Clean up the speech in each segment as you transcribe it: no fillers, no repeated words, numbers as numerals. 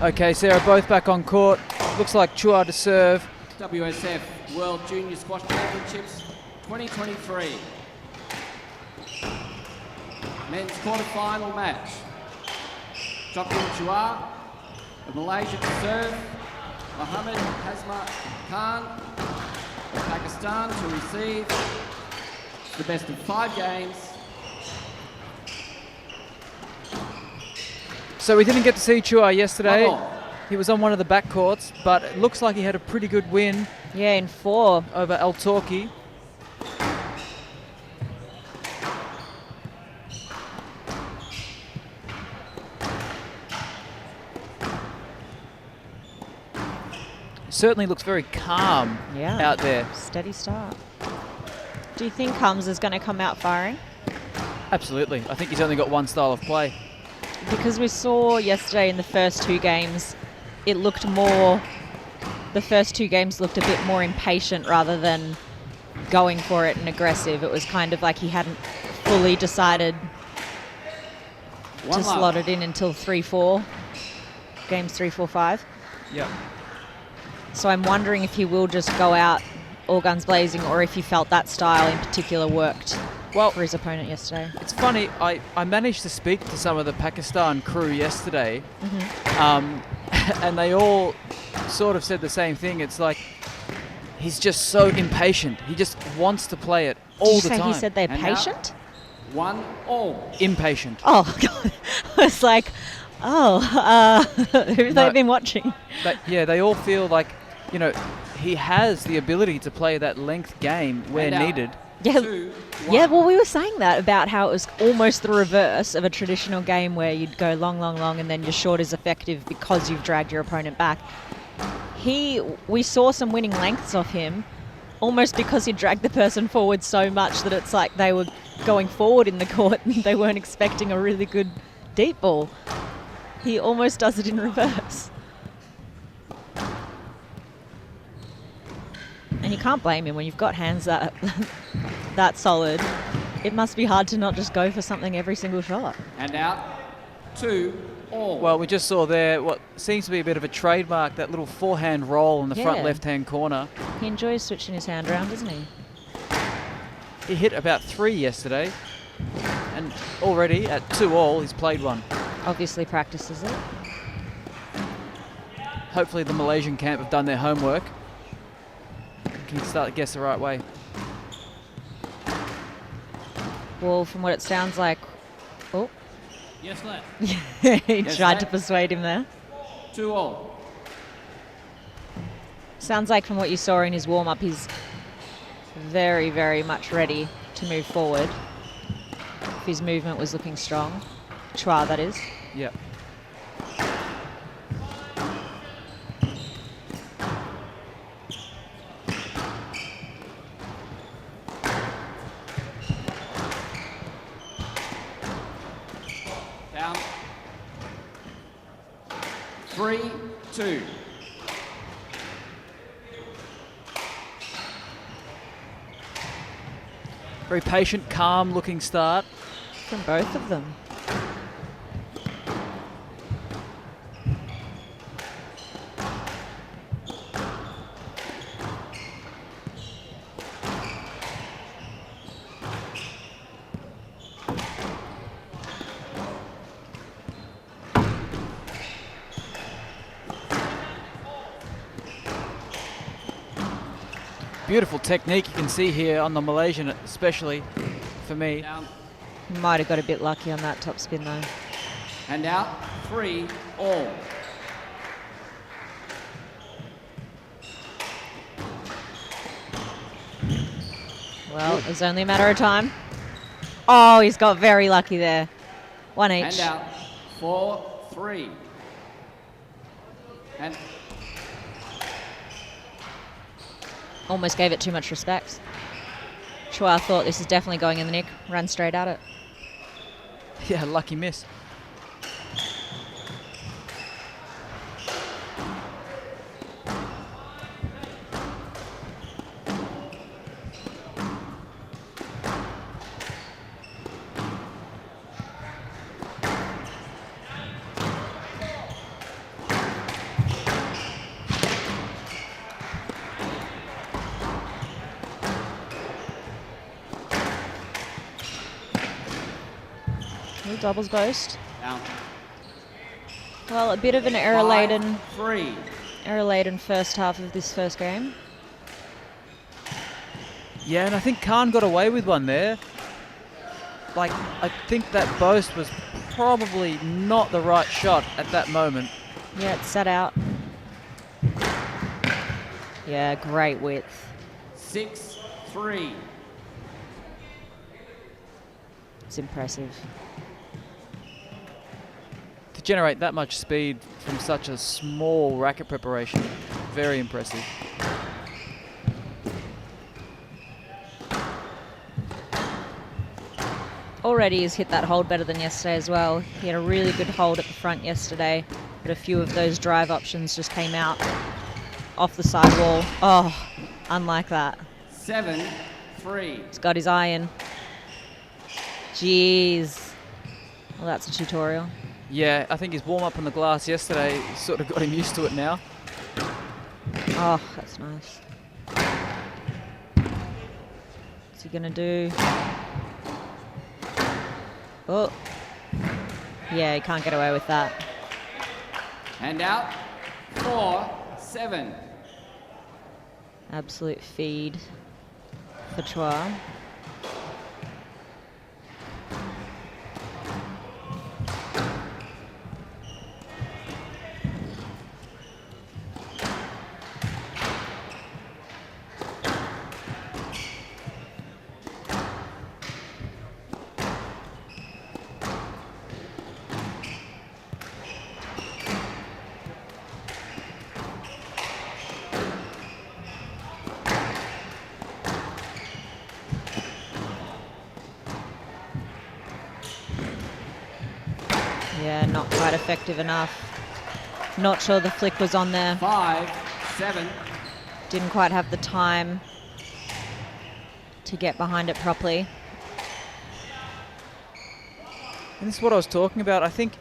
Okay, Sarah, both back on court. Looks like Chua to serve. WSF World Junior Squash Championships 2023. Men's quarter-final match. Chokin Chua of Malaysia to serve. Mohammed Hazma Khan of Pakistan to receive. The best of 5 games. So we didn't get to see Chua yesterday. Oh. He was on one of the back courts, but it looks like he had a pretty good win Yeah, in 4. over El Torki. Certainly looks very calm Yeah. out there. Steady start. Do you think Combs is going to come out firing? Absolutely. I think he's only got one style of play. Because we saw yesterday in the first 2 games, it looked more, the first 2 games looked a bit more impatient rather than going for it and aggressive. It was kind of like he hadn't fully decided One to love. slot it in until 3-4, games 3, 4, 5. Yeah. So I'm wondering if he will just go out all guns blazing or if he felt that style in particular worked Well, for his opponent yesterday. it's funny, I managed to speak to some of the Pakistan crew yesterday, and they all sort of said the same thing. It's like, he's just so impatient. He just wants to play it all Did you the say time. he said they're And now- patient? 1-all. Impatient. Oh, God. I was like, who have No. they been watching? But yeah, they all feel like, you know, he has the ability to play that length game where And out. needed. Yeah, 2-1. yeah. Well, we were saying that about how it was almost the reverse of a traditional game where you'd go long, long, long, and then your short is effective because you've dragged your opponent back. We saw some winning lengths off him, almost because he dragged the person forward so much that it's like they were going forward in the court and they weren't expecting a really good deep ball. He almost does it in reverse. And you can't blame him when you've got hands that that solid. It must be hard to not just go for something every single shot. And out. 2-all. Well, we just saw there what seems to be a bit of a trademark, that little forehand roll in the front Yeah. left-hand corner. He enjoys switching his hand around, doesn't he? He hit about 3 yesterday, and already at 2-all, he's played one. Obviously practices it. Hopefully the Malaysian camp have done their homework. Can start to guess the right way. Well, from what it sounds like, oh, Yes, left. he Yes, tried to mate. persuade him there. 2-all. Sounds like from what you saw in his warm-up, he's very, very much ready to move forward. If his movement was looking strong. Chua, that is. Yep. Down. 3-2. Very patient, calm looking start. From both of them. Beautiful technique you can see here on the Malaysian, especially for me. Down. Might have got a bit lucky on that top spin though. And out. 3-all. Well, it was only a matter of time. Oh, he's got very lucky there. One each. And out. 4-3. And Almost gave it too much respect. Chua thought this is definitely going in the nick. Ran straight at it. Yeah, lucky miss. doubles boast. Down. Well, a bit of an error-laden 5-3. first half of this first game. Yeah, and I think Khan got away with one there. Like, I think that boast was probably not the right shot at that moment. Yeah, it's set out. Yeah, great width. 6-3. It's impressive. To generate that much speed from such a small racket preparation, very impressive. Already has hit that hold better than yesterday as well. He had a really good hold at the front yesterday, but a few of those drive options just came out off the sidewall. Oh, unlike that. 7-3. He's got his eye in. Jeez. Well, that's a tutorial. Yeah, I think his warm-up on the glass yesterday sort of got him used to it now. Oh, that's nice. What's he gonna do? Oh. Yeah, he can't get away with that. And out. 4-7. Absolute feed for Chua. Yeah, not quite effective enough. Not sure the flick was on there. 5-7. Didn't quite have the time to get behind it properly. And this is what I was talking about. I think,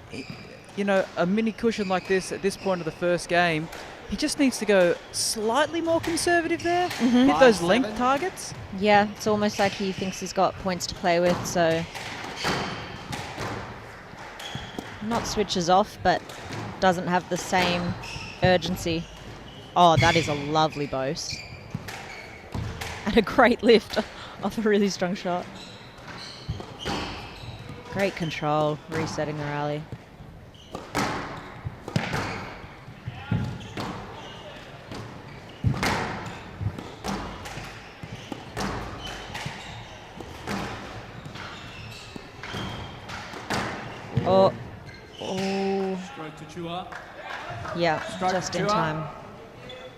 you know, a mini cushion like this at this point of the first game, he just needs to go slightly more conservative there. Hit those 5-7. length targets. Yeah, it's almost like he thinks he's got points to play with, so not switches off, but doesn't have the same urgency. Oh, that is a lovely boast. And a great lift off a really strong shot. Great control, resetting the rally. Oh. Oh. Stroke to Chua. Yeah, Strike just in Chua. time.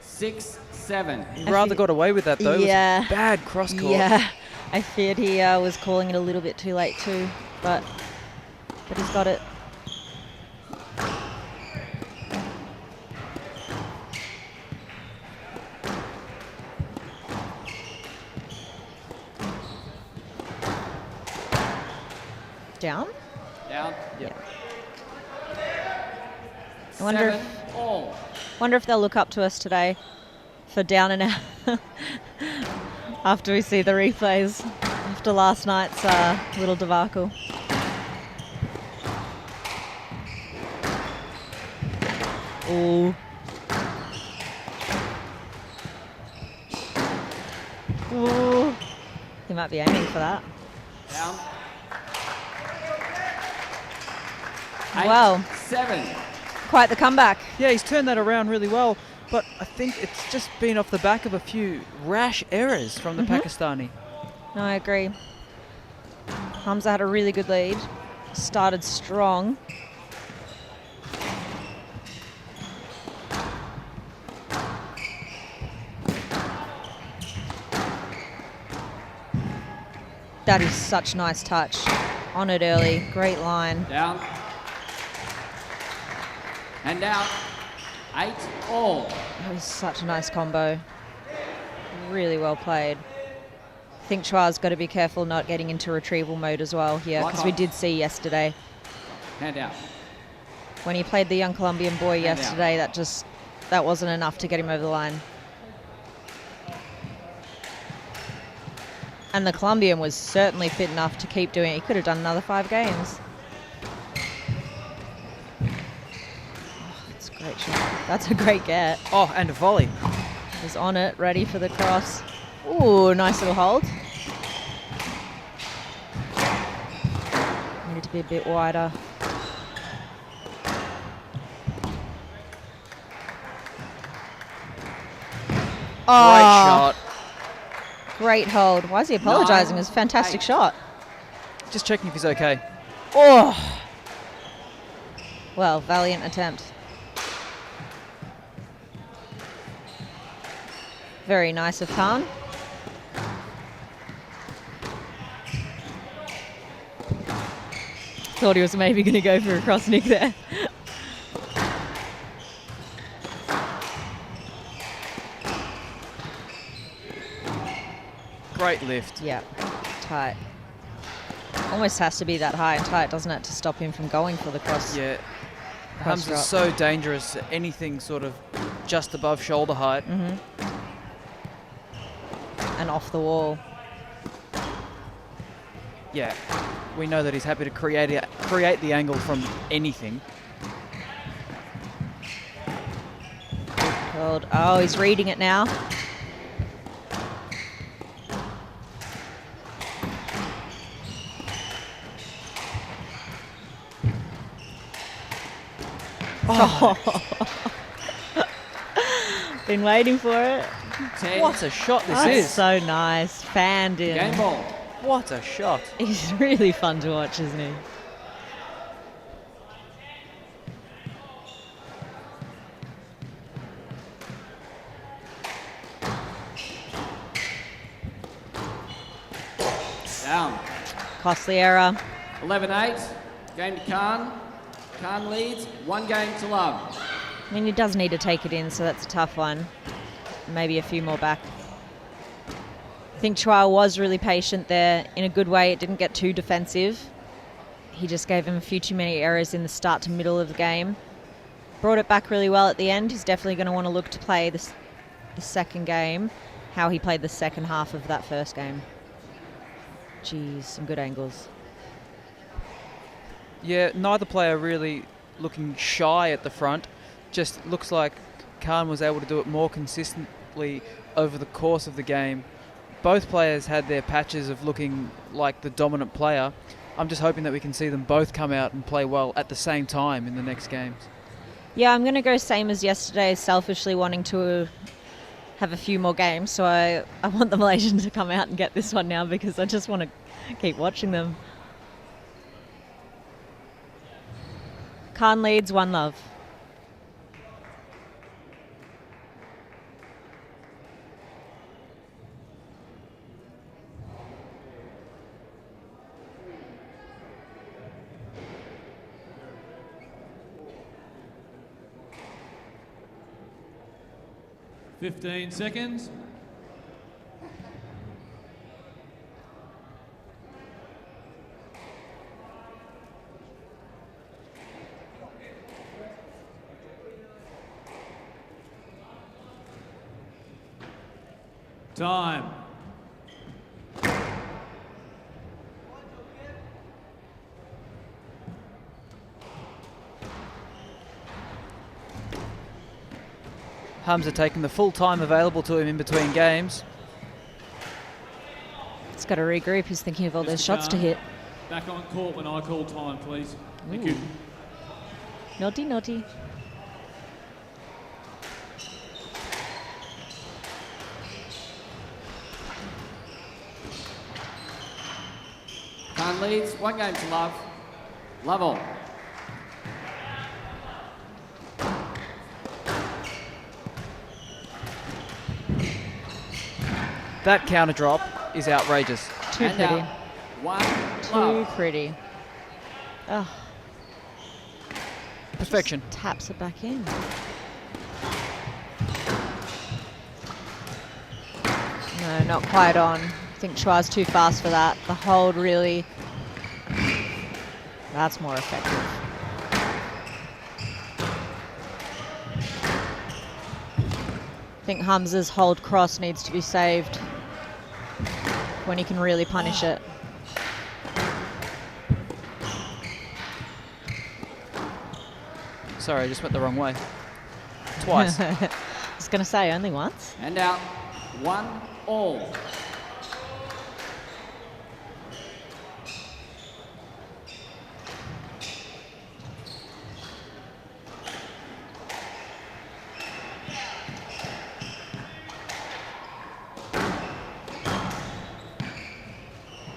6-7. He rather got away with that though. Yeah. It was bad cross court. Yeah, I feared he was calling it a little bit too late too, but he's got it. Down? Down. Yeah. I wonder 7-all. Wonder if they'll look up to us today for down and out after we see the replays after last night's little debacle. Ooh. Ooh. He might be aiming for that. Down. Wow. 8-7. Quite the comeback. Yeah, he's turned that around really well, but I think it's just been off the back of a few rash errors from the Pakistani. No, I agree. Hamza had a really good lead. Started strong. That is such nice touch. On it early. Great line. Down. And out. 8-all. That was such a nice combo. Really well played. I think Chua's got to be careful not getting into retrieval mode as well here, because we did see yesterday Hand out. when he played the young Colombian boy And out. yesterday, that wasn't enough to get him over the line. And the Colombian was certainly fit enough to keep doing it. He could have done another 5 games. Great shot. That's a great get. Oh, and a volley. He's on it, ready for the cross. Ooh, nice little hold. Needed to be a bit wider. Great shot. Great hold. Why is he apologising? It was a 9, fantastic 8. shot. Just checking if he's okay. Oh! Well, valiant attempt. Very nice of Khan. Thought he was maybe going to go for a cross nick there. Great lift. Yeah, tight. Almost has to be that high and tight, doesn't it, to stop him from going for the cross. Yeah. cross Hums drop. is so dangerous. Anything sort of just above shoulder height. And off the wall. Yeah. We know that he's happy to create the angle from anything. Hold. Oh, he's reading it now. Been waiting for it. 10. What a shot this That's is. so nice. Fanned in. Game ball. What a shot. He's really fun to watch, isn't he? Down. Costly error. 11-8. Game to Khan. Khan leads. 1 game to love. I mean, he does need to take it in, so that's a tough one. Maybe a few more back. I think Chua was really patient there in a good way. It didn't get too defensive. He just gave him a few too many errors in the start to middle of the game. Brought it back really well at the end. He's definitely going to want to look to play the second game, how he played the second half of that first game. Geez, some good angles. Yeah, neither player really looking shy at the front. Just looks like Khan was able to do it more consistently over the course of the game. Both players had their patches of looking like the dominant player. I'm just hoping that we can see them both come out and play well at the same time in the next games. Yeah, I'm going to go same as yesterday, selfishly wanting to have a few more games. So I want the Malaysians to come out and get this one now because I just want to keep watching them. Khan leads 1-love. Fifteen seconds. Time. Hamza taking the full time available to him in between games. He's got to regroup. He's thinking of all those Mr. shots to Khan, hit. Back on court when I call time, please. Thank Ooh. you. Naughty, naughty. Khan leads. 1 game to love. Love all. That counter drop is outrageous. Too And pretty. out. 1 Too love. pretty. Oh, Perfection. taps it back in. No, not quite on. I think Chua's too fast for that. The hold really, that's more effective. I think Hamza's hold cross needs to be saved when he can really punish it. Sorry, I just went the wrong way. Twice. I was going to say only once. And out. 1 all.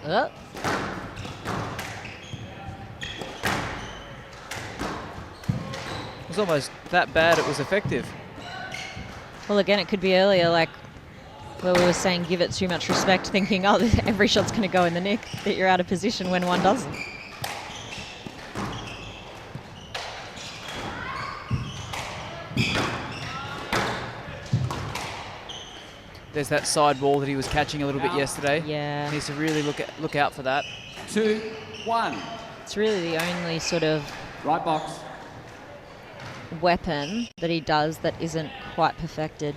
Oh. It was almost that bad it was effective. Well, again, it could be earlier, like where we were saying give it too much respect, thinking, oh, every shot's going to go in the nick, that you're out of position when one doesn't. There's that side ball that he was catching a little bit yesterday. Yeah. Needs to really look out for that. 2-1. It's really the only sort of Right box. weapon that he does that isn't quite perfected.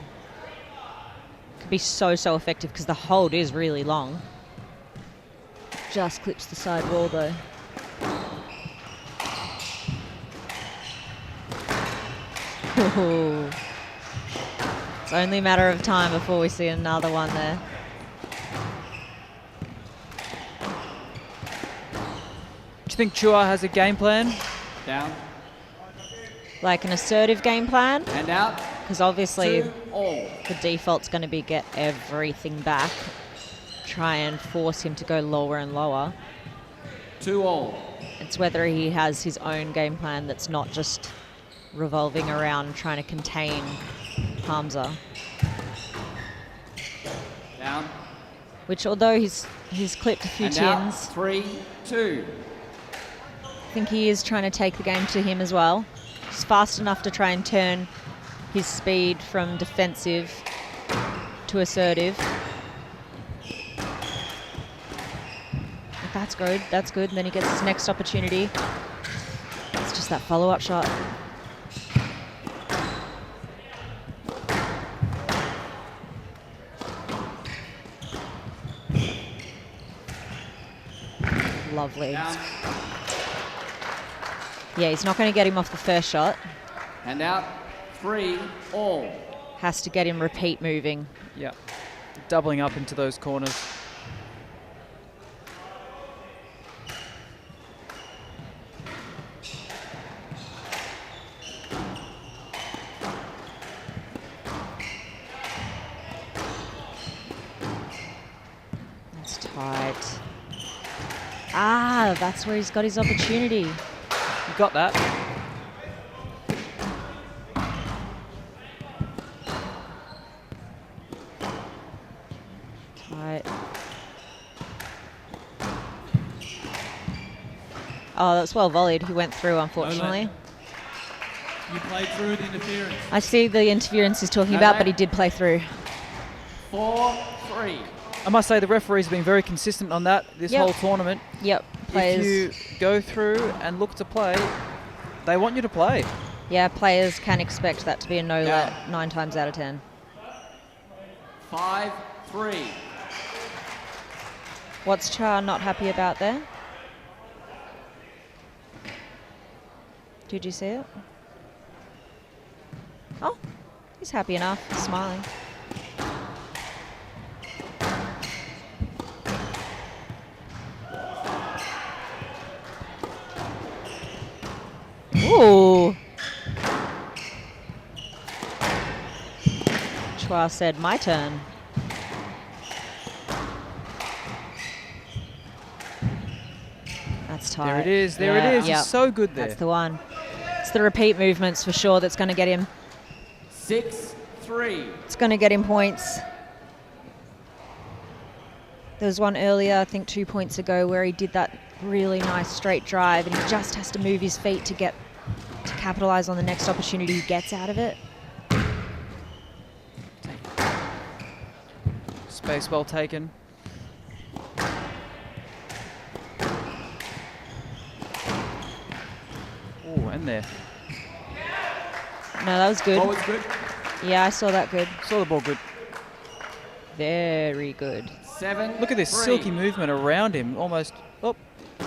Could be so effective because the hold is really long. Just clips the side wall though. Ooh. It's only a matter of time before we see another one there. Do you think Chua has a game plan? Down. Like an assertive game plan, And out. because obviously 2 all. the default's going to be get everything back. Try and force him to go lower and lower. 2 all. It's whether he has his own game plan that's not just revolving around trying to contain Hamza. Down. Which, although he's clipped a few And out. tins, 3-2. I think he is trying to take the game to him as well. He's fast enough to try and turn his speed from defensive to assertive. That's good, that's good. And then he gets his next opportunity. It's just that follow-up shot. Lovely. Down. Yeah, he's not going to get him off the first shot. And out. 3 all. Has to get him repeat moving. Yeah. Doubling up into those corners. That's tight. Ah, that's where he's got his opportunity. You got that. Tight. Oh, that's well volleyed. He went through, unfortunately. You played through the interference. I see the interference he's talking No, about, no. but he did play through. 4-3. I must say the referees have been very consistent on that this Yep. whole tournament. Yep, players. If you go through and look to play, they want you to play. Yeah, players can expect that to be a no Yeah. let 9 times out of 10. 5-3. What's Char not happy about there? Did you see it? Oh, he's happy enough, he's smiling. Ooh. Chua said, my turn. That's tight. There it is. There Yeah, it is. yep. He's so good there. That's the one. It's the repeat movements for sure that's going to get him. 6-3. It's going to get him points. There was one earlier, I think 2 points ago, where he did that really nice straight drive, and he just has to move his feet to capitalize on the next opportunity he gets out of it. Space well taken. Oh, and there. No, that was good. Forward's good. Yeah, I saw that good. Saw the ball good. Very good. 7-3. Look at this silky movement around him. Almost, a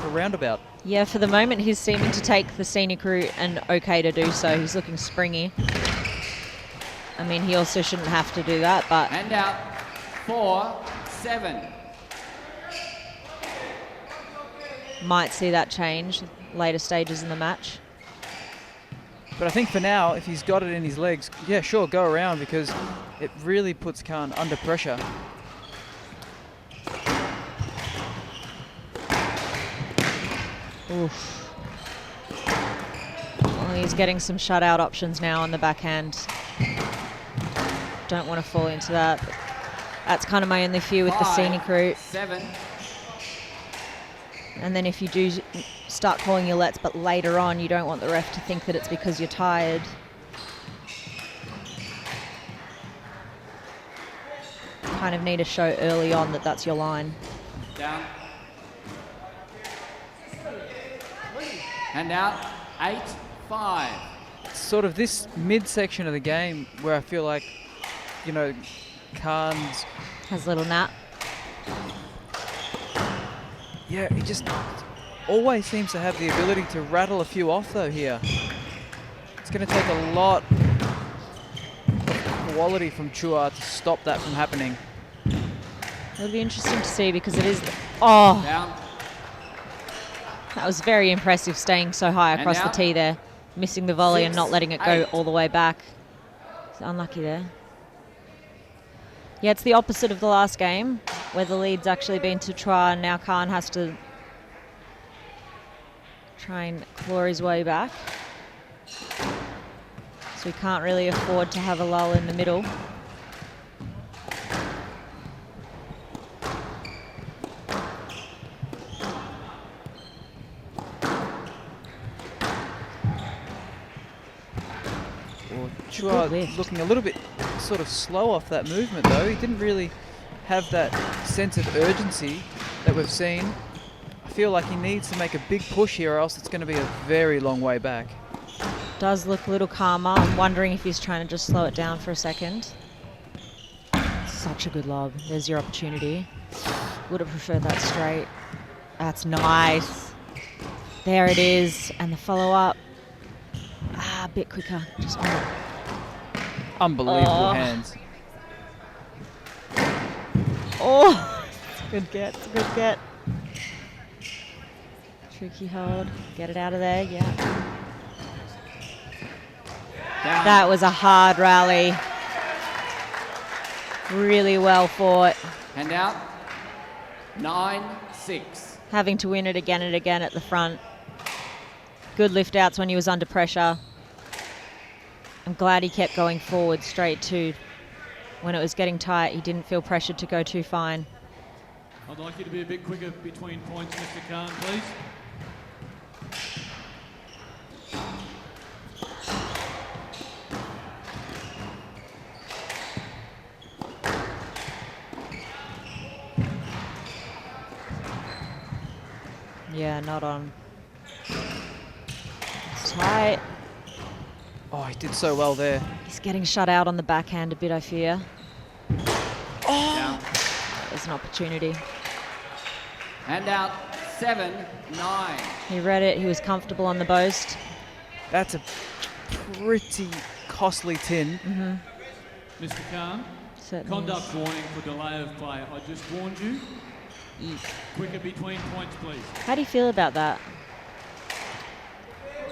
roundabout. Yeah, for the moment, he's seeming to take the scenic route and okay to do so. He's looking springy. I mean, he also shouldn't have to do that, but Hand out. 4-7. might see that change later stages in the match. But I think for now, if he's got it in his legs, yeah, sure, go around, because it really puts Khan under pressure. Oof. Well, he's getting some shutout options now on the backhand. Don't want to fall into that. But that's kind of my only fear with the scenic route. 7. And then if you do start calling your lets, but later on, you don't want the ref to think that it's because you're tired. Kind of need to show early on that that's your line. Down. Hand out. 8-5. Sort of this midsection of the game where I feel like, you know, Khan's, Has a little nap. yeah, he just always seems to have the ability to rattle a few off though here. It's going to take a lot of quality from Chua to stop that from happening. It'll be interesting to see because it is... Oh, Down. that was very impressive, staying so high And across the out. tee there. Missing the volley and not 6, letting it go 8. all the way back. It's unlucky there. Yeah, it's the opposite of the last game, where the lead's actually been to Chua, and now Khan has to try and claw his way back. So he can't really afford to have a lull in the middle. Well, Good Chua lift. looking a little bit sort of slow off that movement though. He didn't really have that sense of urgency that we've seen. I feel like he needs to make a big push here or else it's going to be a very long way back. Does look a little calmer. I'm wondering if he's trying to just slow it down for a second. Such a good lob. There's your opportunity. Would have preferred that straight. That's nice. There it is. And the follow-up. Ah, a bit quicker. Just want it. Unbelievable Oh. hands. Oh, it's a good get. It's a good get. Tricky hold. Get it out of there. Yeah. Down. That was a hard rally. Really well fought. Hand out. 9-6. Having to win it again and again at the front. Good lift outs when he was under pressure. I'm glad he kept going forward straight to when it was getting tight. He didn't feel pressured to go too fine. I'd like you to be a bit quicker between points, Mr. Khan, please. Yeah, not on. It's tight. Oh, he did so well there. He's getting shut out on the backhand a bit, I fear. Down. There's an opportunity. Hand out. 7-9. He read it. He was comfortable on the boast. That's a pretty costly tin. Mr. Khan, Certainly conduct is. warning for delay of play. I just warned you. Eek. Quicker between points, please. How do you feel about that?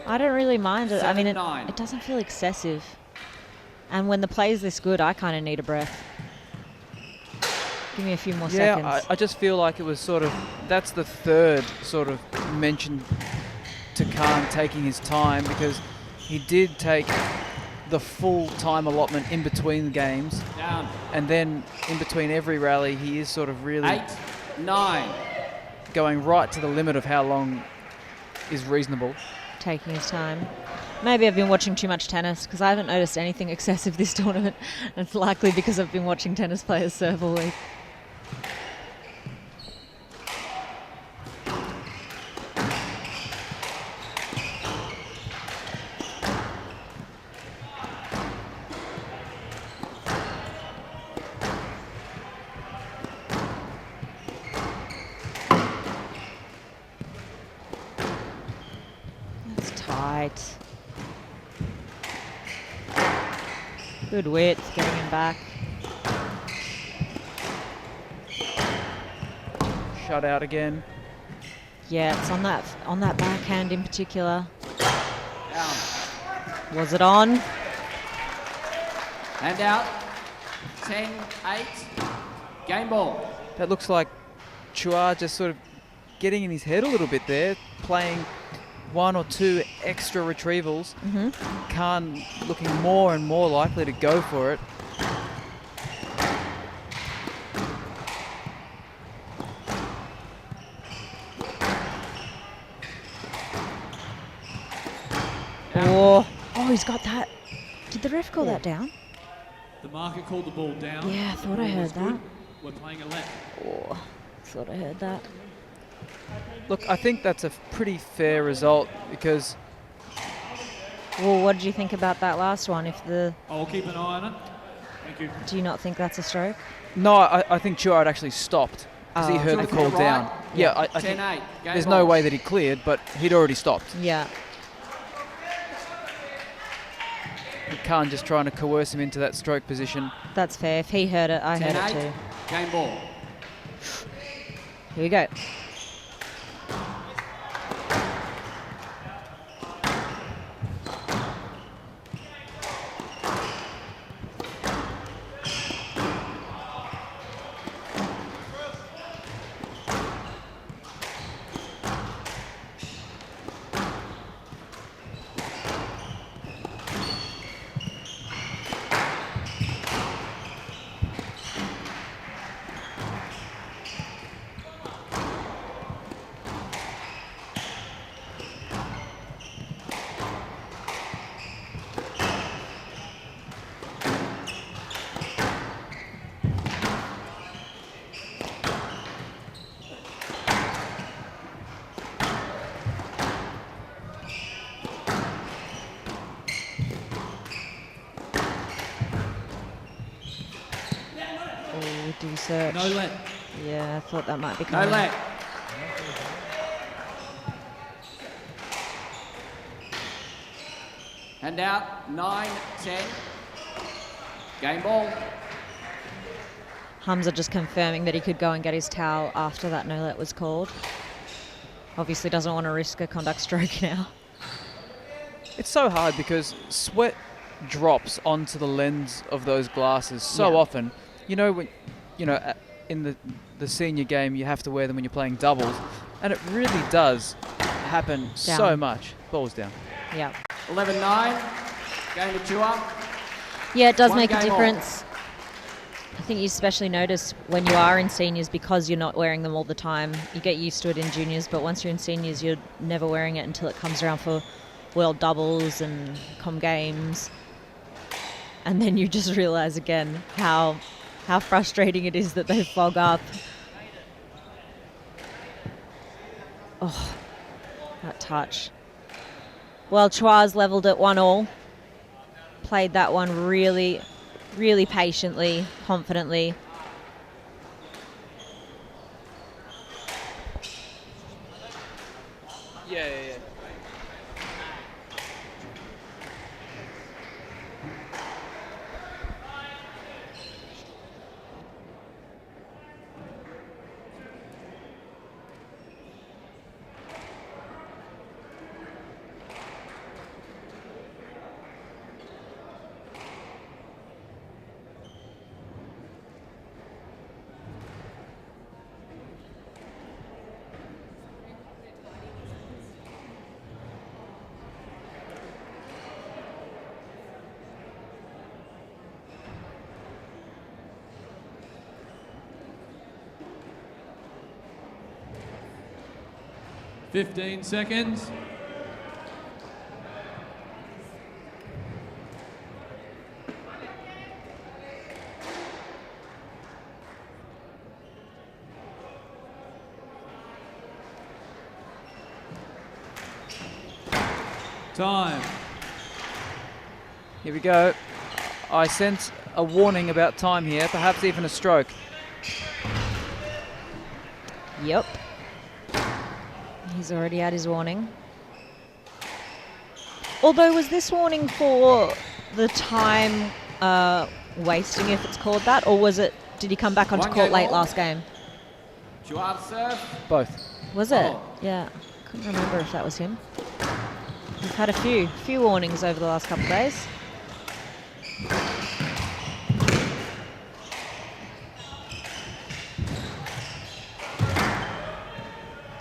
I don't really mind it. I mean, 7-9. it doesn't feel excessive. And when the play's this good, I kind of need a breath. Give me a few more Yeah, seconds. I just feel like it was sort of, that's the third sort of mention to Khan taking his time, because he did take the full time allotment in between games, Down. and then in between every rally he is sort of really 8-9. going right to the limit of how long is reasonable. Taking his time. Maybe I've been watching too much tennis because I haven't noticed anything excessive this tournament. It's likely because I've been watching tennis players serve all week. That's tight. Good width, getting him back. Shut out again. Yeah, it's on that backhand in particular. Down. Was it on? And out. 10-8. Game ball. That looks like Chua just sort of getting in his head a little bit there, playing 1 or 2 extra retrievals. Khan looking more and more likely to go for it. Oh, he's got that. Did the ref call that down? The marker called the ball down. Yeah, I thought I Ball heard was good. that. We're playing a left. Oh, thought I heard that. Look, I think that's a pretty fair result because Well, what did you think about that last one? I'll keep an eye on it. Thank you. Do you not think that's a stroke? no, I think Chua had actually stopped because he Oh. heard the call Right. down. Yeah, I think 10-8. Game there's ball. no way that he cleared, but he'd already stopped. Yeah. Khan just trying to coerce him into that stroke position. That's fair. If he heard it, I heard it 10-8. too. Game ball. Here we go. Oh, do search. No let. Yeah, I thought that might be No coming. let. And out. 9-10. Game ball. Hamza just confirming that he could go and get his towel after that no let was called. Obviously doesn't want to risk a conduct stroke now. It's so hard because sweat drops onto the lens of those glasses so Yeah. often. You know, when in the senior game you have to wear them when you're playing doubles, and it really does happen so Down. much. Balls down. Yeah. 11-9. Game to 2 up. Yeah, it does One make a game on. difference. I think you especially notice when you are in seniors because you're not wearing them all the time. You get used to it in juniors, but once you're in seniors, you're never wearing it until it comes around for world doubles and com games. And then you just realize again how frustrating it is that they fog up. Oh, that touch. Well, Chua's levelled at 1-1. Played that one really, really patiently, confidently. Yeah. 15 seconds. Time. Here we go. I sense a warning about time here, perhaps even a stroke. Yep. He's already had his warning. Although, was this warning for the time wasting, if it's called that, or was it? Did he come back onto One court game late all. last game? Chua to serve. Both. Was it? Oh. Yeah. Couldn't remember if that was him. We've had a few warnings over the last couple of days.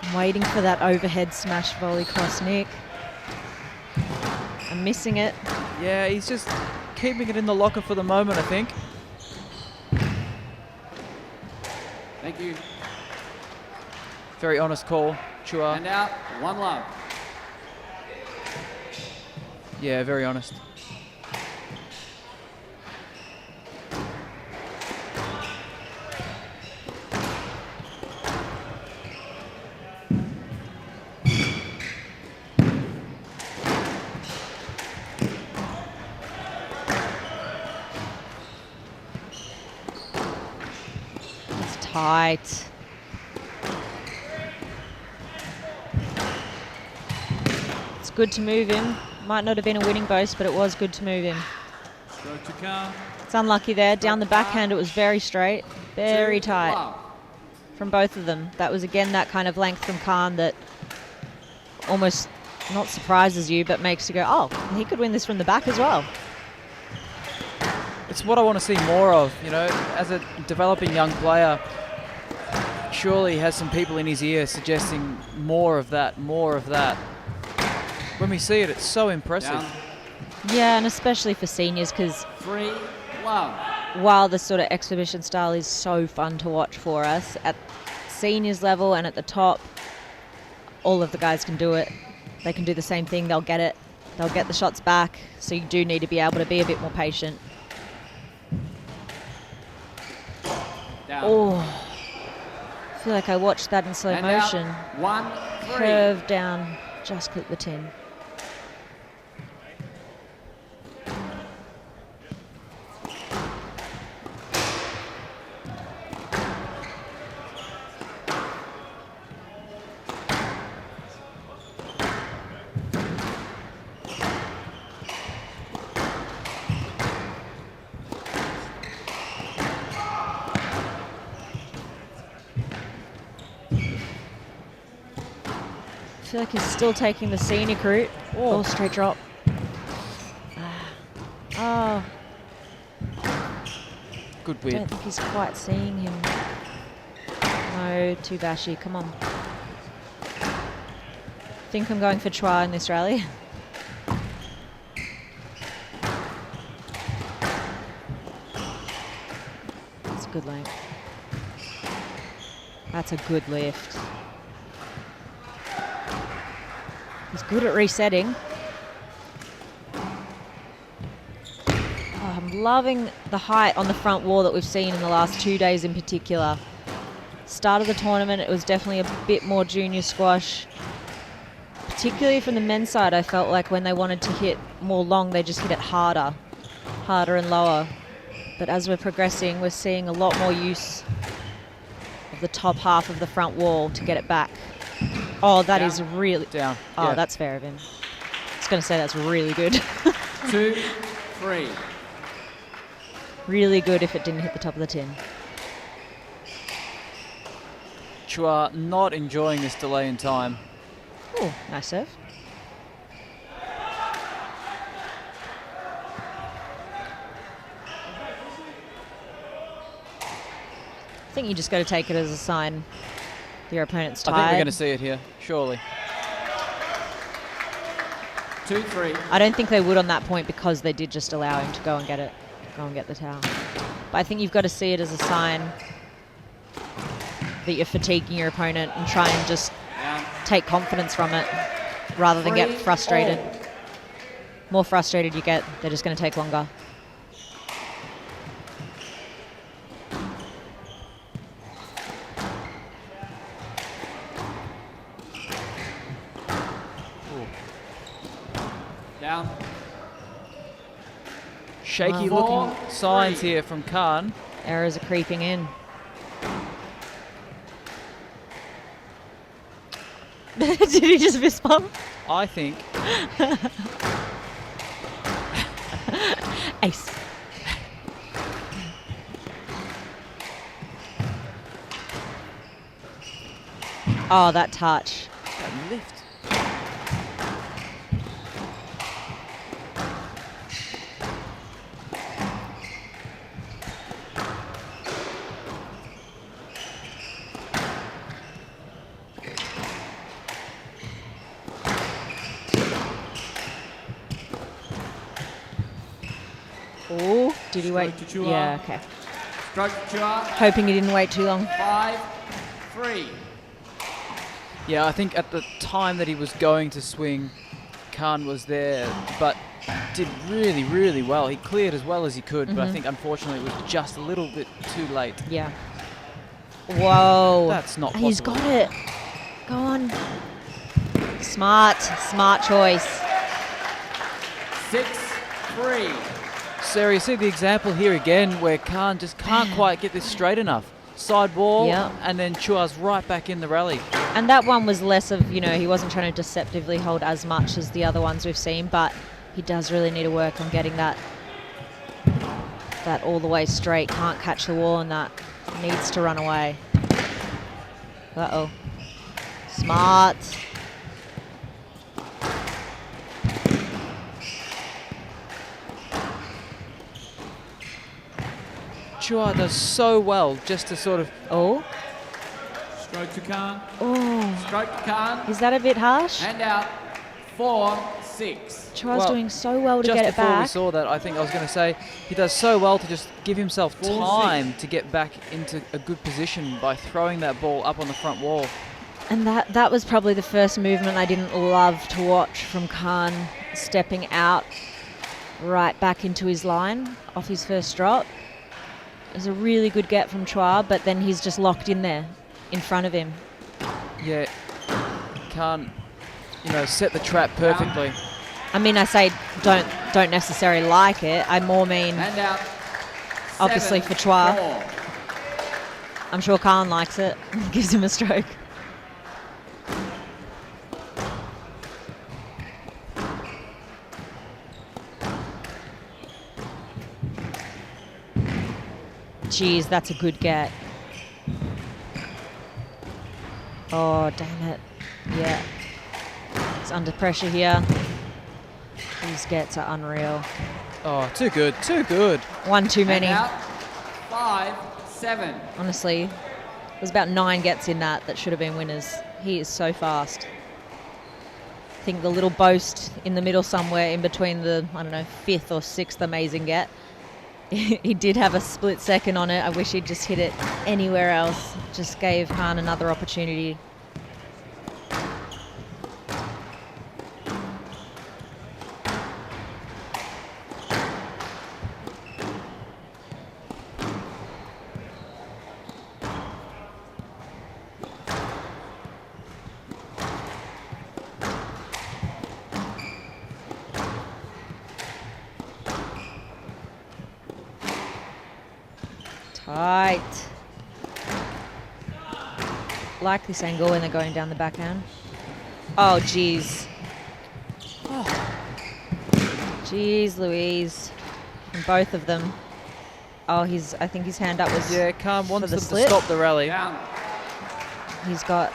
I'm waiting for that overhead smash volley cross Nick. I'm missing it. Yeah, he's just keeping it in the locker for the moment, I think. Thank you. Very honest call, Chua. And out. 1 love. Yeah, very honest. It's tight. It's good to move him. Might not have been a winning boast, but it was good to move him. Go to Khan. It's unlucky there. Down the backhand, it was very straight, very 2 tight love. from both of them. That was, again, that kind of length from Khan that almost not surprises you, but makes you go, oh, he could win this from the back as well. It's what I want to see more of, you know, as a developing young player. Surely he has some people in his ear suggesting more of that, more of that. When we see it, it's so impressive. Down. Yeah, and especially for seniors, because 3 love. while the sort of exhibition style is so fun to watch for us, at seniors level and at the top, all of the guys can do it. They can do the same thing. They'll get it. They'll get the shots back. So you do need to be able to be a bit more patient. Down. Oh, I feel like I watched that in slow And motion. out. 1 3. Curve down, just clip the tin. I feel like he's still taking the scenic route. Oh, straight drop. Oh, Good I don't weird. think he's quite seeing him. No, too bashy. Come on. Think I'm going for Chua in this rally. That's a good length. That's a good lift. He's good at resetting. Oh, I'm loving the height on the front wall that we've seen in the last 2 days in particular. Start of the tournament, it was definitely a bit more junior squash. Particularly from the men's side, I felt like when they wanted to hit more long, they just hit it harder and lower. But as we're progressing, we're seeing a lot more use of the top half of the front wall to get it back. Oh, that is Down. really... Down. Oh, Yeah. that's fair of him. I was going to say that's really good. 2 3. Really good if it didn't hit the top of the tin. Chua not enjoying this delay in time. Oh, nice serve. I think you just got to take it as a sign your opponent's tired. I think we're going to see it here, surely. 2 3. I don't think they would on that point because they did just allow him to go and get it, go and get the towel. But I think you've got to see it as a sign that you're fatiguing your opponent and try and just Down. take confidence from it rather than get 3 frustrated. all. More frustrated you get, they're just going to take longer. Down. Shaky Wow. looking signs 4-3. here from Khan. Errors are creeping in. Did he just fist bump? I think Ace. Oh, that touch. That lift. Oh, did he wait? Stroke to Chua. Yeah, okay. Stroke to Chua. Hoping he didn't wait too long. 5-3. Yeah, I think at the time that he was going to swing, Khan was there, but did really, really well. He cleared as well as he could, but I think unfortunately it was just a little bit too late. Yeah. Whoa. That's not He's possible. got it. Go on. Smart choice. 6-3. Sarah, you see the example here again where Khan just can't quite get this straight enough. Side ball, Yeah. and then Chua's right back in the rally. And that one was less of, he wasn't trying to deceptively hold as much as the other ones we've seen, but he does really need to work on getting that all the way straight. Can't catch the wall, and that needs to run away. Uh-oh. Smart. Chua does so well just to sort of... Oh. Stroke to Khan. Oh. Stroke to Khan. Is that a bit harsh? Hand out. 4-6. Chua's Well, doing so well to just get it before we back. saw that, I think I was going to say, he does so well to just give himself 4-6. time to get back into a good position by throwing that ball up on the front wall. And that was probably the first movement I didn't love to watch from Khan, stepping out right back into his line off his first drop. It was a really good get from Chua, but then he's just locked in there in front of him. Yeah, Khan, set the trap perfectly. I mean, I say don't necessarily like it. I more mean, Hand out. obviously for Chua. 7-4. I'm sure Khan likes it. Gives him a stroke. Jeez, that's a good get. Oh, damn it. Yeah. It's under pressure here. These gets are unreal. Oh, too good, too good. One too many. Hand out. 5-7. Honestly, there's about 9 gets in that should have been winners. He is so fast. I think the little boast in the middle somewhere in between the, 5th or 6th amazing get. He did have a split second on it. I wish he'd just hit it anywhere else. Just gave Khan another opportunity. Tight. Like this angle when they're going down the backhand. Oh, jeez. Jeez, Louise. From both of them. Oh, I think his hand up was... Yeah, Khan wants for the them to slip. stop the rally. Down. He's got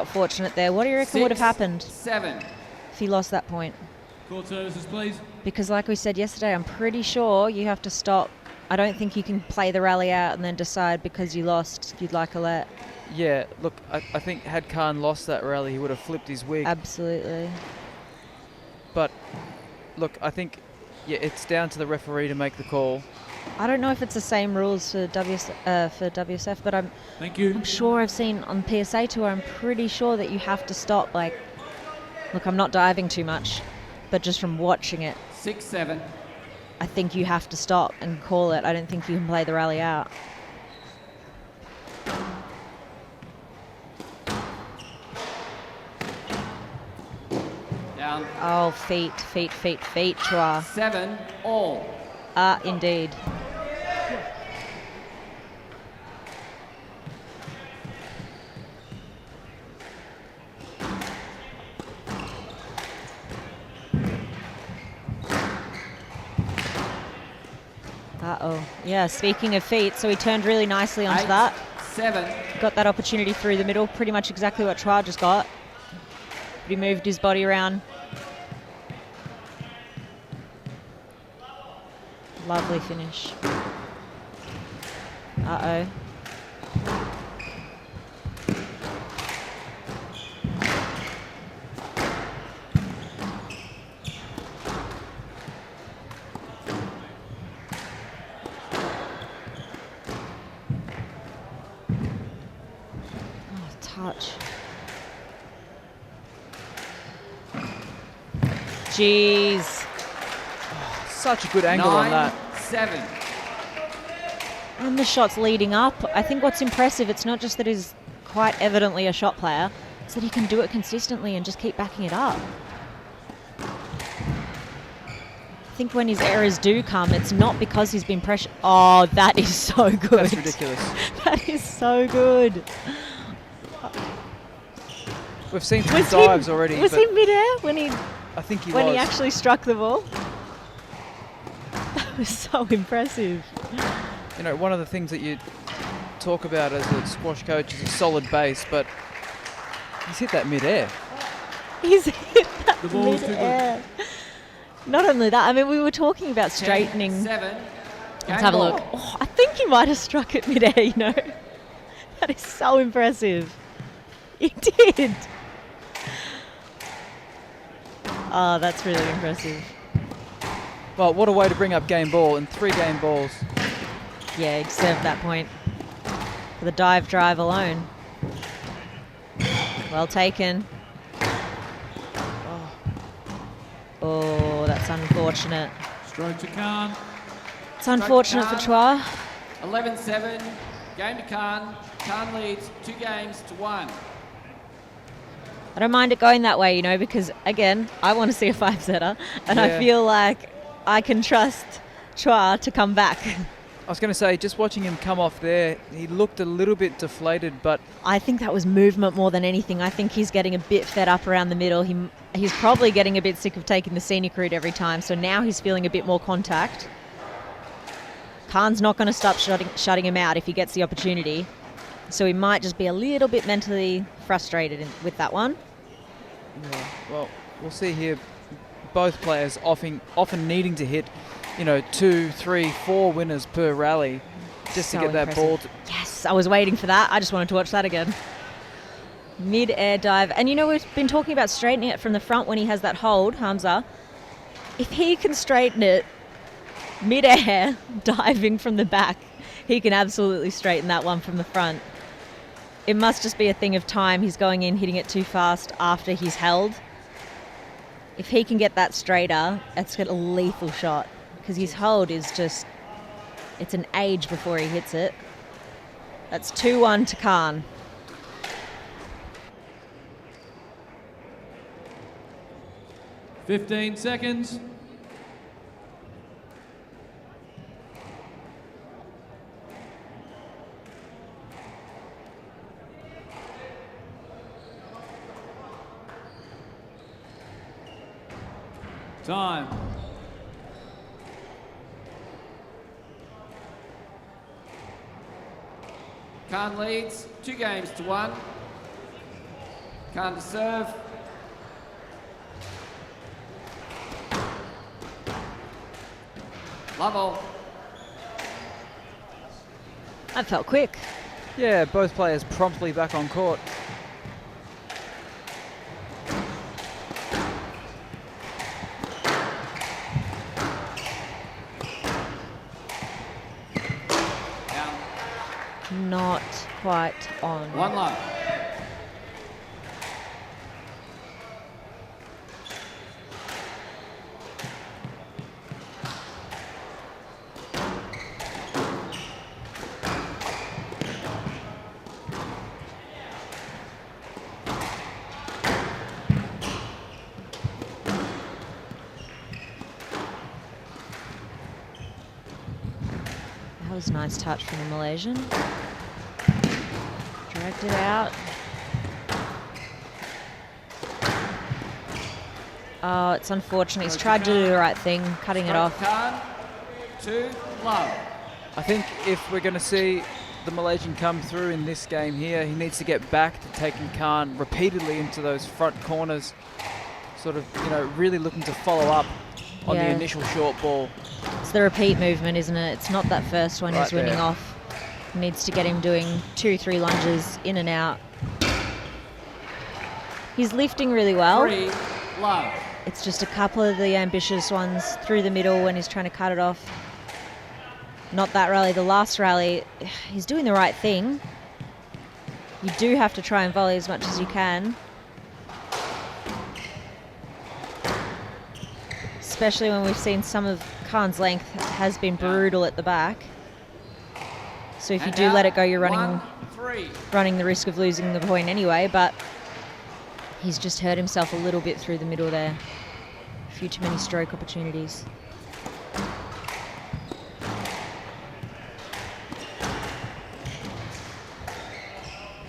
fortunate there. What do you reckon would have happened 7. if he lost that point? Court services, please. Because like we said yesterday, I'm pretty sure you have to stop. I don't think you can play the rally out and then decide because you lost you'd like a let. Yeah, look, I think had Khan lost that rally, he would have flipped his wig. Absolutely. But, look, I think, it's down to the referee to make the call. I don't know if it's the same rules for WSF, but I'm Thank you. sure I've seen on PSA Tour, I'm pretty sure that you have to stop. Look, I'm not diving too much, but just from watching it, 6-7. I think you have to stop and call it. I don't think you can play the rally out. Down. Oh, feet, Chua. 7 all. Indeed. Uh-oh. Yeah, speaking of feet, so he turned really nicely onto 8, that. 7. Got that opportunity through the middle, pretty much exactly what Chua just got. But he moved his body around. Lovely finish. Uh-oh. Touch. Jeez. Such a good angle on that. 9-7. And the shots leading up. I think what's impressive, it's not just that he's quite evidently a shot player, it's that he can do it consistently and just keep backing it up. I think when his errors do come, it's not because he's been pressured. Oh, that is so good. That's ridiculous. That is so good. We've seen some dives already. Was but he midair when he I think he when was. he actually struck the ball? That was so impressive. You know, one of the things that you talk about as a squash coach is a solid base, but he's hit that mid-air. He's hit that The ball was too mid-air. Not only that, I mean, we were talking about straightening. 7. Let's have a look. Oh, I think he might have struck it mid-air, you know. That is so impressive. He did. Oh, that's really impressive. Well, what a way to bring up game ball in 3 game balls. Yeah, he deserved that point for the dive drive alone. Well taken. Oh, that's unfortunate. Stroke to Khan. It's unfortunate for Chua. 11-7. Game to Khan. Khan leads 2 games to 1. I don't mind it going that way, you know, because, again, I want to see a 5-setter, and I Yeah. feel like I can trust Chua to come back. I was going to say, just watching him come off there, he looked a little bit deflated, but I think that was movement more than anything. I think he's getting a bit fed up around the middle. He's probably getting a bit sick of taking the scenic route every time, so now he's feeling a bit more contact. Khan's not going to stop shutting him out if he gets the opportunity, so he might just be a little bit mentally frustrated with that one. yeah, well, we'll see here. Both players often needing to hit, 2, 3, 4 winners per rally just So to get that impressive. ball. Yes, I was waiting for that. I just wanted to watch that again. Mid-air dive. And we've been talking about straightening it from the front when he has that hold, Hamza. If he can straighten it mid-air, diving from the back, he can absolutely straighten that one from the front. It must just be a thing of time. He's going in, hitting it too fast after he's held. If he can get that straighter, it's a lethal shot because his hold is just, it's an age before he hits it. That's 2-1 to Khan. $15 seconds. Time. Khan leads 2 games to 1. Khan to serve. Lovell. That felt quick. Yeah, both players promptly back on court. Down. Not quite on. 1 love. That was a nice touch from the Malaysian. Dragged it out. Oh, it's unfortunate. He's tried to do the right thing, cutting it off. Khan. 2 love. I think if we're going to see the Malaysian come through in this game here. He needs to get back to taking Khan repeatedly into those front corners, sort of, really looking to follow up on the Yeah. initial short ball. It's the repeat movement, isn't it? It's not that first one Right he's winning there. off. He needs to get him doing 2-3 lunges in and out. He's lifting really well. 3, love. It's just a couple of the ambitious ones through the middle when he's trying to cut it off. Not that rally, the last rally, he's doing the right thing. You do have to try and volley as much as you can. Especially when we've seen some of Khan's length has been brutal at the back. So if you And do out, let it go, you're 1, 3. running the risk of losing the point anyway, but he's just hurt himself a little bit through the middle there. A few too many stroke opportunities.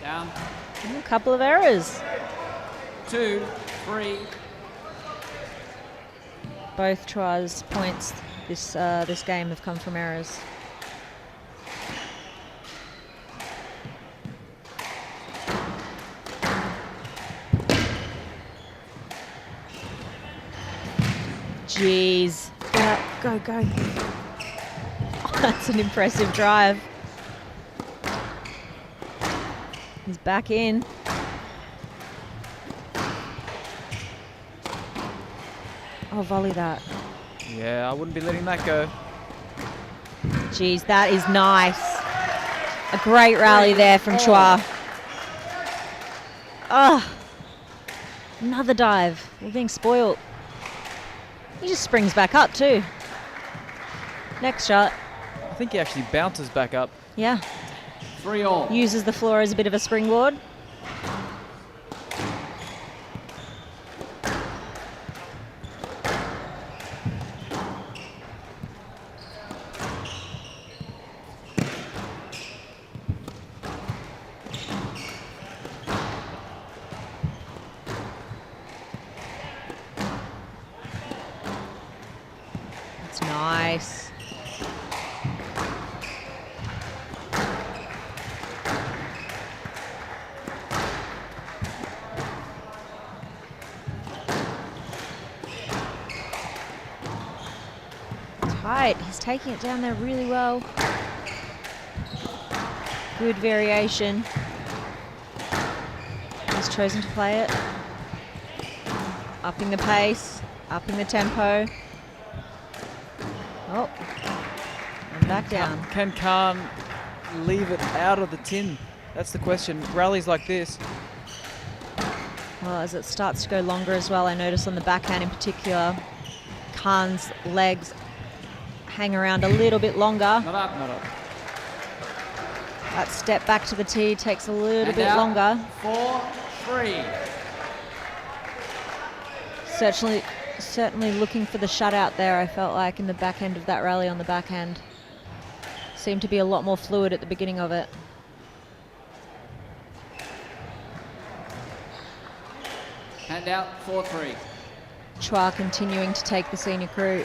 Down. A couple of errors. 2, 3. Both tries points this game have come from errors. Jeez. Get up. Go, go. Oh, that's an impressive drive. He's back in. Oh, volley that. Yeah, I wouldn't be letting that go. Jeez, that is nice. A great rally there from Chua. Oh, another dive. We're being spoiled. He just springs back up too. Next shot. I think he actually bounces back up. Yeah, 3 all. uses the floor as a bit of a springboard. That's nice. Tight. He's taking it down there really well. Good variation. He's chosen to play it. Upping the pace, upping the tempo. Oh, and back down. Can Khan leave it out of the tin? That's the question. Rallies like this. Well, as it starts to go longer as well, I notice on the backhand in particular, Khan's legs hang around a little bit longer. Not up. Not up. That step back to the tee takes a little And bit out. longer. 4, 3. Certainly looking for the shutout there, I felt like, in the back end of that rally on the backhand. Seemed to be a lot more fluid at the beginning of it. Hand out. 4, 3. Chua continuing to take the senior crew.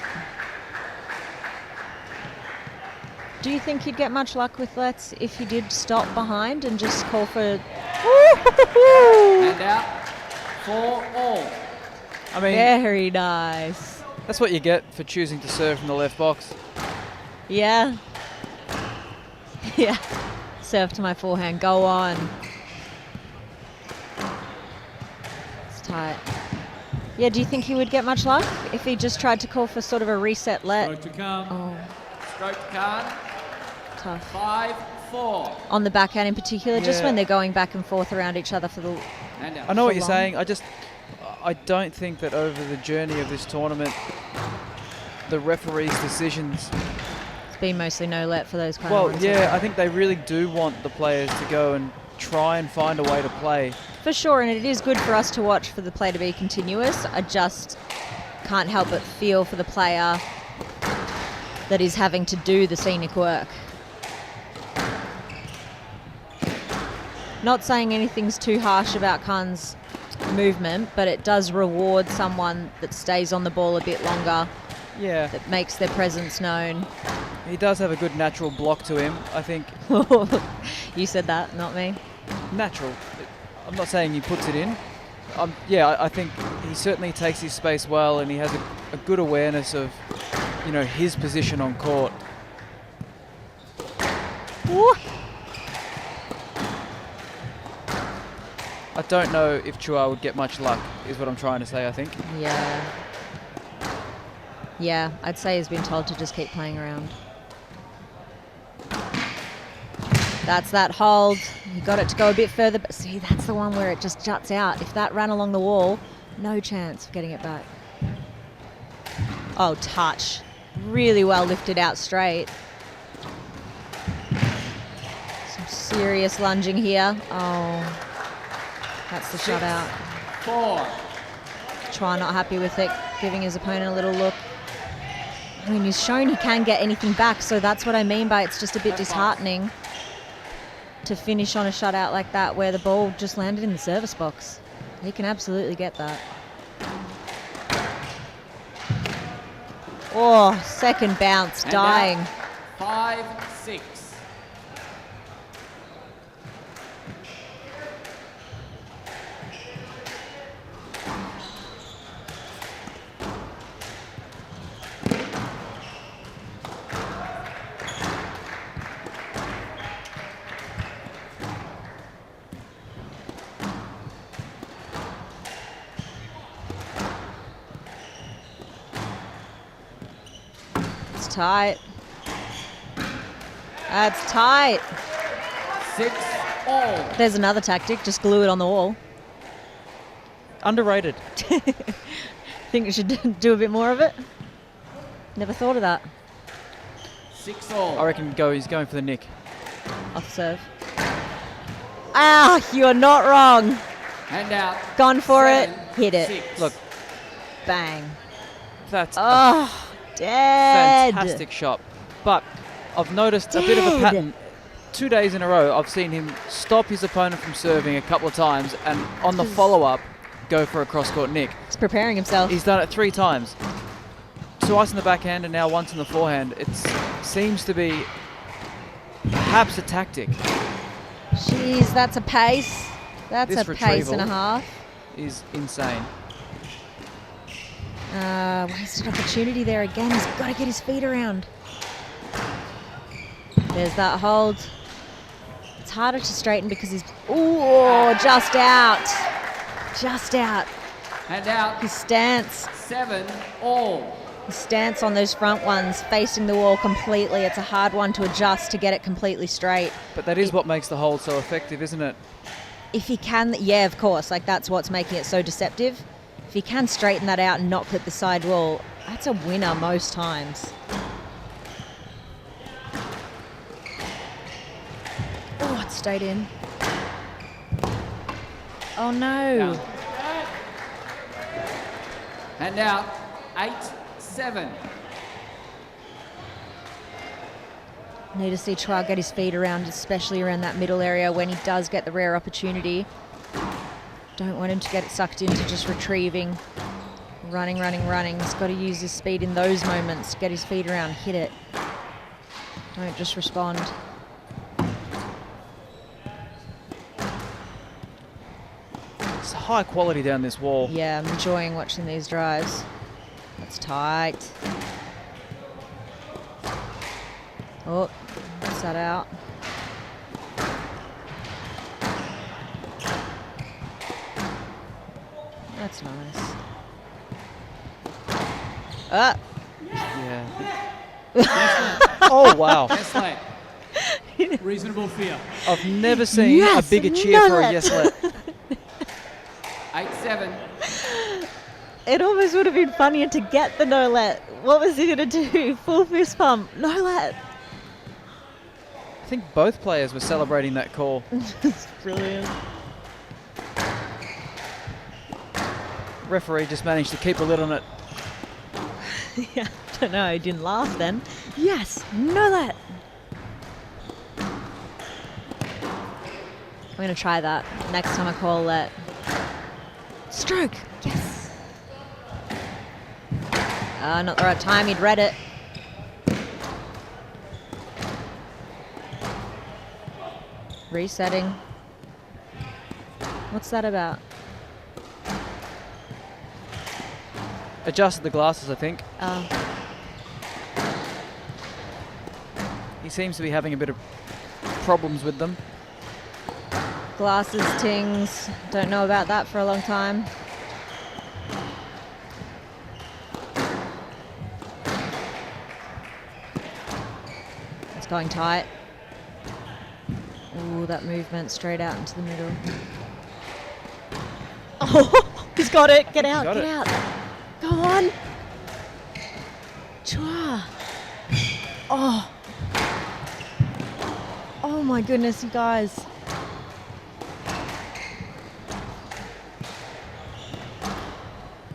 Do you think he'd get much luck with Letts if he did stop behind and just call for... Hand out. 4 all. I mean, Very nice. that's what you get for choosing to serve from the left box. Yeah. Yeah. Serve to my forehand. Go on. It's tight. Yeah, do you think he would get much luck if he just tried to call for sort of a reset let? Stroke to Khan. Oh, Stroke to Khan. tough. 5, 4. On the backhand in particular, just Yeah. when they're going back and forth around each other for the... Hand out. I know what For you're long. saying. I don't think that over the journey of this tournament, the referees' decisions. It's been mostly no let for those kind Well, of ones. yeah, I think they really do want the players to go and try and find a way to play. For sure, and it is good for us to watch for the play to be continuous. I just can't help but feel for the player that is having to do the scenic work. Not saying anything's too harsh about Khan's movement, but it does reward someone that stays on the ball a bit longer, Yeah. that makes their presence known. He does have a good natural block to him. I think You said that, not me. natural. I'm not saying he puts it in. Yeah, I think he certainly takes his space well, and he has a good awareness of, his position on court. Ooh. I don't know if Chua would get much luck, is what I'm trying to say, I think. Yeah. Yeah, I'd say he's been told to just keep playing around. That's that hold. He got it to go a bit further, but see, that's the one where it just juts out. If that ran along the wall, no chance of getting it back. Oh, touch. Really well lifted out straight. Some serious lunging here. Oh, that's the shutout. 4. Chua not happy with it, giving his opponent a little look. I mean, he's shown he can get anything back, so that's what I mean by it's just a bit disheartening to finish on a shutout like that where the ball just landed in the service box. He can absolutely get that. Oh, second bounce, And dying. out. 5-6. It's tight. That's tight. 6-all. There's another tactic, just glue it on the wall. Underrated. Think we should do a bit more of it? Never thought of that. 6-all. I reckon he's going for the nick. Off serve. Ah, you're not wrong. Hand out. Gone for it. 7, Hit it. 6. Look, Bang. that's a Oh, dead. fantastic shot. But I've noticed a bit of a Dead. pattern. 2 days in a row, I've seen him stop his opponent from serving a couple of times, and on the follow-up, go for a cross-court nick. He's preparing himself. He's done it 3 times. Twice in the backhand and now once in the forehand. It seems to be perhaps a tactic. Jeez, that's a pace. That's This a pace and a retrieval. half. Is insane. Wasted opportunity there again. He's got to get his feet around. There's that hold. It's harder to straighten because he's... Ooh, just out. Just out. Hand out. His stance. 7-all. His stance on those front ones, facing the wall completely. It's a hard one to adjust to get it completely straight. But that is what makes the hold so effective, isn't it? If he can, yeah, of course, like that's what's making it so deceptive. If he can straighten that out and not clip the side wall, that's a winner most times. Oh, it stayed in. Oh no. Down. Hand out. 8-7. Need to see Chua get his feet around, especially around that middle area when he does get the rare opportunity. Don't want him to get sucked into just retrieving. Running. He's got to use his speed in those moments. Get his feet around, hit it. Don't just respond. It's high quality down this wall. Yeah, I'm enjoying watching these drives. That's tight. Oh, that's that out. That's nice. Yeah. Oh, wow. Yes, late. Reasonable fear. I've never seen Yes, a bigger cheer for a nut. yes let. 8-7. It almost would have been funnier to get the no let. What was he going to do? Full fist pump. No let. I think both players were celebrating that call. It's brilliant. Referee just managed to keep a lid on it. Yeah, don't know. He didn't laugh then. Yes, no let. I'm going to try that next time I call let. Stroke. Yes. Not the right time. He'd read it. Resetting. What's that about? Adjusted the glasses, I think. Oh. He seems to be having a bit of problems with them. Glasses, tings. Don't know about that for a long time. It's going tight. Ooh, that movement straight out into the middle. Oh, he's got it. Get out, got get it. out. Go on. Chua. Oh. Oh my goodness, you guys.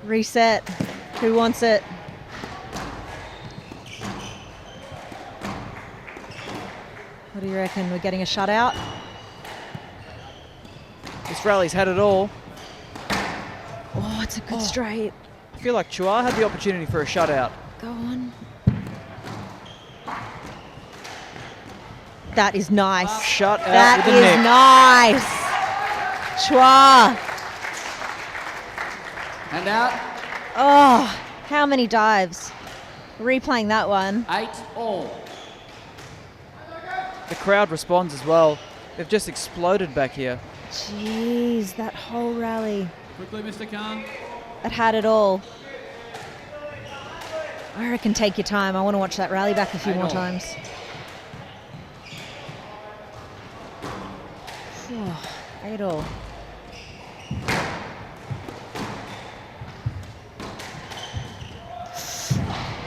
Reset. Who wants it? What do you reckon? We're getting a shutout? This rally's had it all. Oh, it's a good straight. I feel like Chua had the opportunity for a shutout. Go on. That is nice. Shut out That with the is neck. nice. Chua. Hand out. Oh, how many dives? Replaying that one. 8-all. The crowd responds as well. They've just exploded back here. Jeez, that whole rally. Quickly, Mr. Khan. It had it all. I reckon take your time. I want to watch that rally back a few more 8-all. times. Phew, 8-all.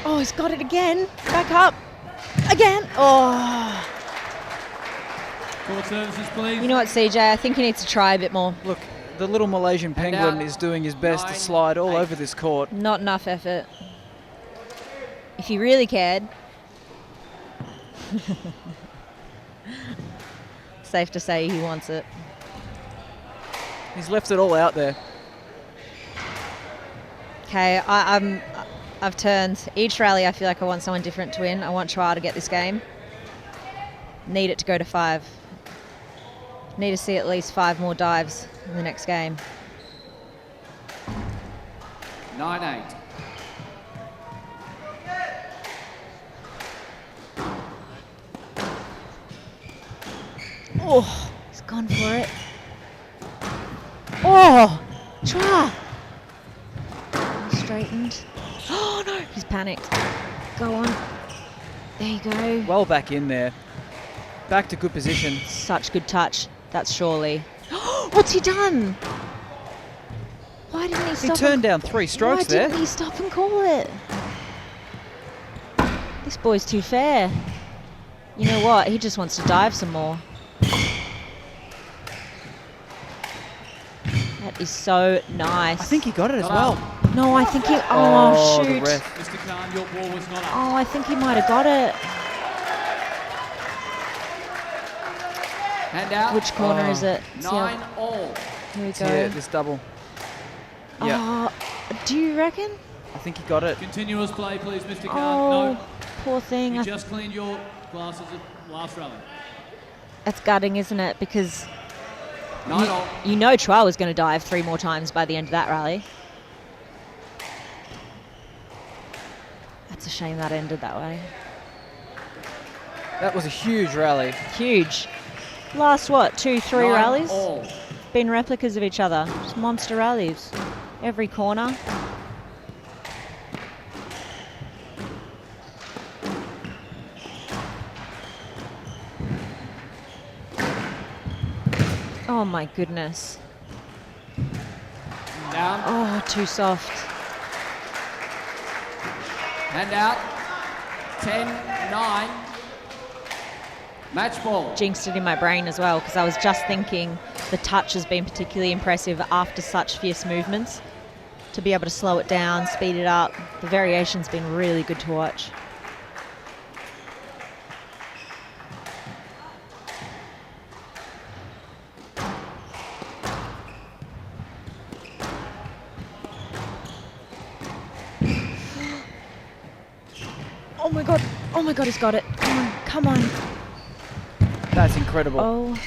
Oh, he's got it again. Back up. Again. Oh. Court services, please. You know what, CJ? I think he needs to try a bit more. Look, the little Malaysian And penguin out. is doing his best to 9, slide all 8. over this court. Not enough effort. If he really cared. Safe to say he wants it. He's left it all out there. Okay, I've turned. Each rally I feel like I want someone different to win. I want Chua to get this game. Need it to go to 5. Need to see at least 5 more dives in the next game. 9-8. Oh, he's gone for it. Oh, Chua. Straightened. Oh no, he's panicked. Go on. There you go. Well back in there. Back to good position. Such good touch. That's surely. What's he done? Why didn't he He stop? turned down 3 strokes Why there. didn't he stop and call it? This boy's too fair. You know what? He just wants to dive some more. That is so nice. I think he got it as well. No, I think he. Oh, the shoot. ref. Mr. Khan, your ball was not up. Oh, I think he might have got it. Hand out. Which corner is it? See how- 9-all. Here we Yeah, go. this double. Yeah, Do you reckon? I think he got it. Continuous play, please, Mr. Khan. Oh, No, poor thing. you just cleaned your glasses at last rally. That's gutting, isn't it? Because 9-all. you know Chua was going to dive 3 more times by the end of that rally. That's a shame that ended that way. That was a huge rally. Huge. Last, what, 2-3 rallies? 9-all. Been replicas of each other. Just monster rallies. Every corner. Oh my goodness. Down. Oh, too soft. Hand out. 10-9. Match ball. Jinxed it in my brain as well because I was just thinking the touch has been particularly impressive after such fierce movements. To be able to slow it down, speed it up, the variation's been really good to watch. Oh my god, he's got it. Come on, come on. That's incredible. Oh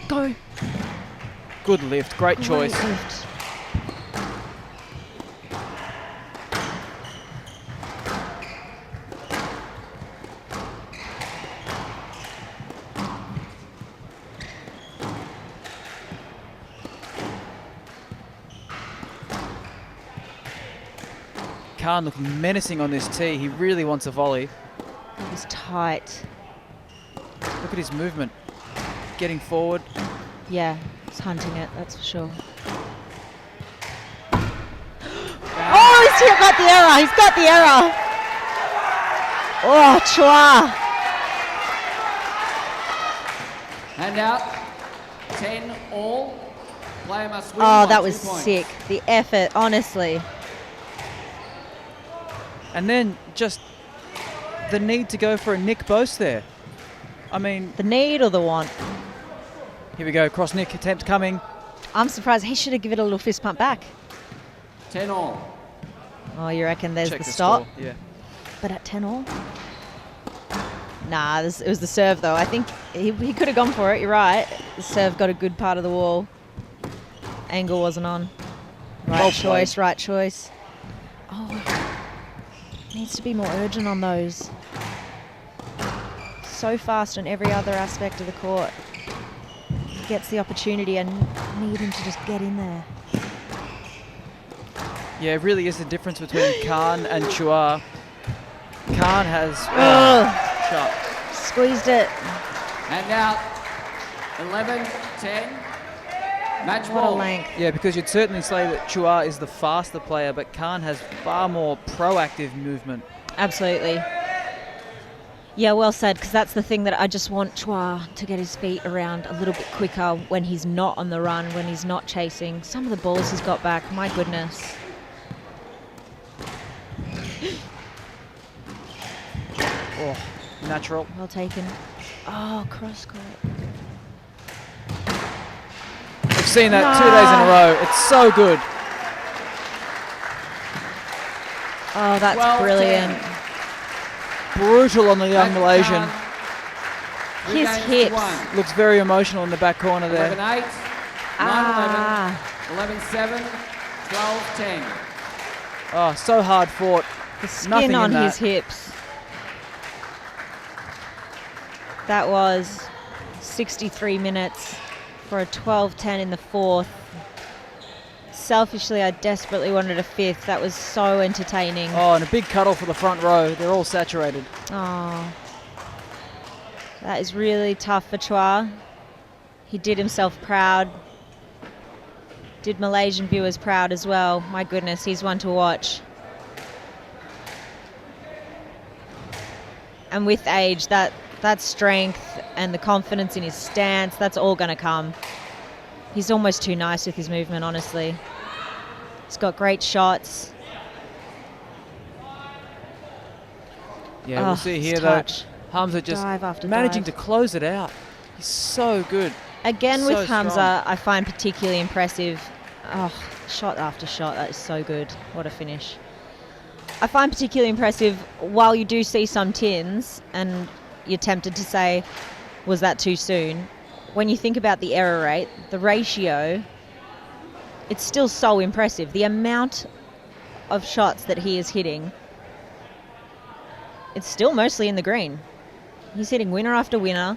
Go. Good lift. Great choice. Great lift. Khan looking menacing on this tee. He really wants a volley. That was tight. Look at his movement. Getting forward. Yeah, he's hunting it, that's for sure. Oh, he's got the error. He's got the error. Oh, Chua. Hand out. 10 all. Player must win Oh, by that 2 was points. sick. The effort, honestly. And then just the need to go for a Nick Bose there. I mean, The need or the want? here we go. Cross Nick attempt coming. I'm surprised. He should have given it a little fist pump back. 10 all. Oh, you reckon there's Check the the stop? score. Yeah. But at 10 all? Nah, it was the serve though. I think he could have gone for it. You're right. The serve got a good part of the wall. Angle wasn't on. Right Well choice, played. right choice. Oh, needs to be more urgent on those. So fast on every other aspect of the court. He gets the opportunity and need him to just get in there. Yeah, it really is the difference between Khan and Chua. Khan has shot. Squeezed it. Hand out. 11, 10. Match What a ball. length. Yeah, because you'd certainly say that Chua is the faster player, but Khan has far more proactive movement. Absolutely. Yeah, well said, because that's the thing that I just want Chua to get his feet around a little bit quicker when he's not on the run, when he's not chasing. Some of the balls he's got back, my goodness. Oh, natural. Well taken. Oh, cross court. We've seen that 2 days in a row. It's so good. Oh, that's 12, brilliant. 10. Brutal on the young Match Malaysian. Khan. 3 His games to hips. 1. Looks very emotional in the back corner 11, there. 8. 9, Ah, 11. 11, 7. 12, 10. Oh, so hard fought. the skin Nothing on in that. his hips. That was 63 minutes for a 12-10 in the fourth. Selfishly, I desperately wanted a fifth. That was so entertaining. Oh, and a big cuddle for the front row. They're all saturated. Oh, that is really tough for Chua. He did himself proud. Did Malaysian viewers proud as well. My goodness, he's one to watch. And with age, that strength and the confidence in his stance, that's all going to come. He's almost too nice with his movement, honestly. He's got great shots. Yeah, Oh, we'll see his here touch. though. Hamza just Dive after managing dive. to close it out. He's so good. Again, So with Hamza, strong. I find particularly impressive. Oh, shot after shot, that is so good. What a finish. I find particularly impressive while you do see some tins, and you're tempted to say, was that too soon? When you think about the error rate, the ratio, it's still so impressive. The amount of shots that he is hitting, it's still mostly in the green. He's hitting winner after winner.